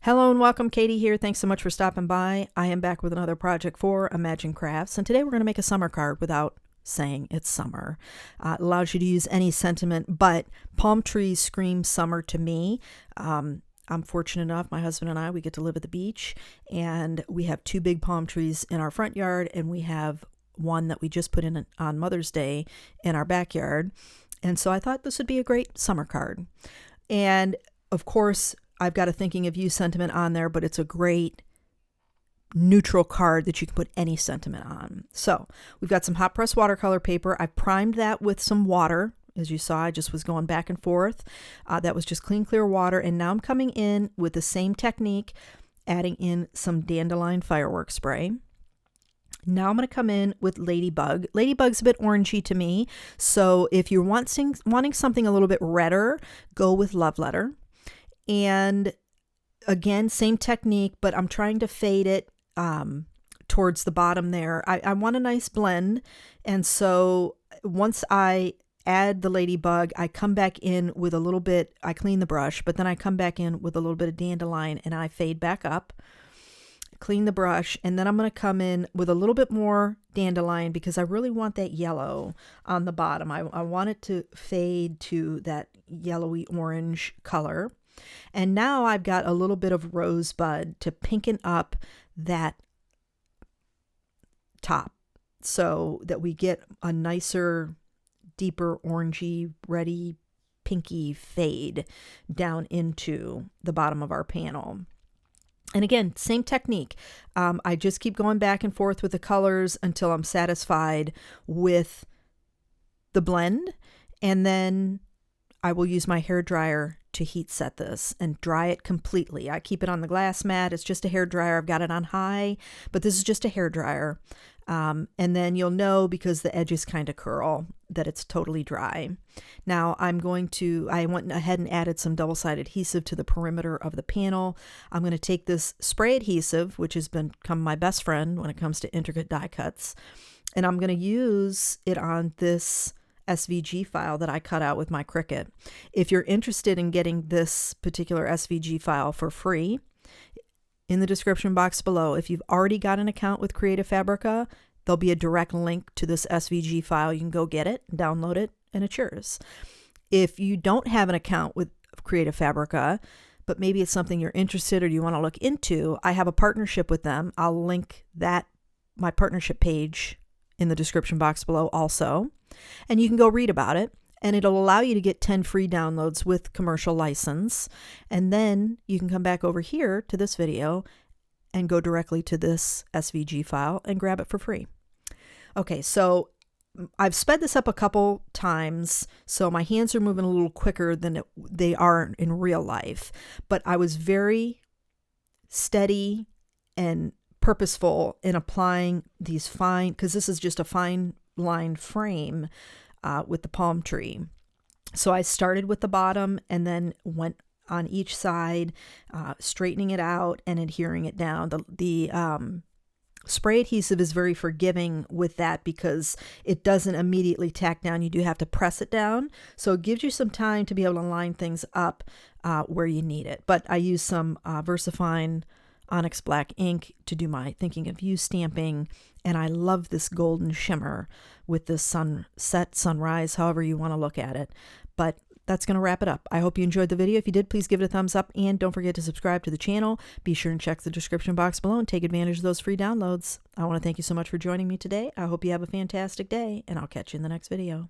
Hello and welcome, Katie here. Thanks so much for stopping by. I am back with another project for Imagine Crafts, and today we're going to make a summer card without saying it's summer. It allows you to use any sentiment, but palm trees scream summer to me. I'm fortunate enough, my husband and I, we get to live at the beach, and we have two big palm trees in our front yard, and we have one that we just put in on Mother's Day in our backyard. And so I thought this would be a great summer card. And of course, I've got a thinking of you sentiment on there, but it's a great neutral card that you can put any sentiment on. So we've got some hot press watercolor paper. I've primed that with some water. As you saw, I just was going back and forth. That was just clean, clear water. And now I'm coming in with the same technique, adding in some Dandelion firework spray. Now I'm going to come in with Ladybug. Ladybug's a bit orangey to me. So if you're wanting something a little bit redder, go with Love Letter. And again, same technique, but I'm trying to fade it towards the bottom there. I want a nice blend. And so once I add the Ladybug, I come back in with a little bit, I clean the brush, but then I come back in with a little bit of Dandelion and I fade back up, clean the brush, and then I'm going to come in with a little bit more Dandelion because I really want that yellow on the bottom. I want it to fade to that yellowy orange color. And now I've got a little bit of Rosebud to pinken up that top so that we get a nicer, deeper orangey, reddy, pinky fade down into the bottom of our panel. And again, same technique. I just keep going back and forth with the colors until I'm satisfied with the blend. And then I will use my hair dryer to heat set this and dry it completely. I keep it on the glass mat. It's just a hair dryer. I've got it on high, but this is just a hair dryer. And then you'll know because the edges kind of curl that it's totally dry. Now I went ahead and added some double-sided adhesive to the perimeter of the panel. I'm going to take this spray adhesive, which has become my best friend when it comes to intricate die cuts, and I'm going to use it on this SVG file that I cut out with my Cricut. If you're interested in getting this particular SVG file for free, in the description box below, if you've already got an account with Creative Fabrica, there'll be a direct link to this SVG file. You can go get it, download it, and it's yours. If you don't have an account with Creative Fabrica, but maybe it's something you're interested or you want to look into, I have a partnership with them. I'll link my partnership page in the description box below also. And you can go read about it, and it'll allow you to get 10 free downloads with commercial license. And then you can come back over here to this video and go directly to this SVG file and grab it for free. Okay, so I've sped this up a couple times, so my hands are moving a little quicker than they are in real life. But I was very steady and purposeful in applying these fine, because this is just a fine line frame with the palm tree. So I started with the bottom and then went on each side, straightening it out and adhering it down. The spray adhesive is very forgiving with that because it doesn't immediately tack down. You do have to press it down. So it gives you some time to be able to line things up where you need it. But I use some VersaFine Onyx Black ink to do my thinking of you stamping, and I love this golden shimmer with this sunset, sunrise, however you want to look at it. But that's going to wrap it up. I hope you enjoyed the video. If you did, please give it a thumbs up, and don't forget to subscribe to the channel. Be sure and check the description box below and take advantage of those free downloads. I want to thank you so much for joining me today. I hope you have a fantastic day, and I'll catch you in the next video.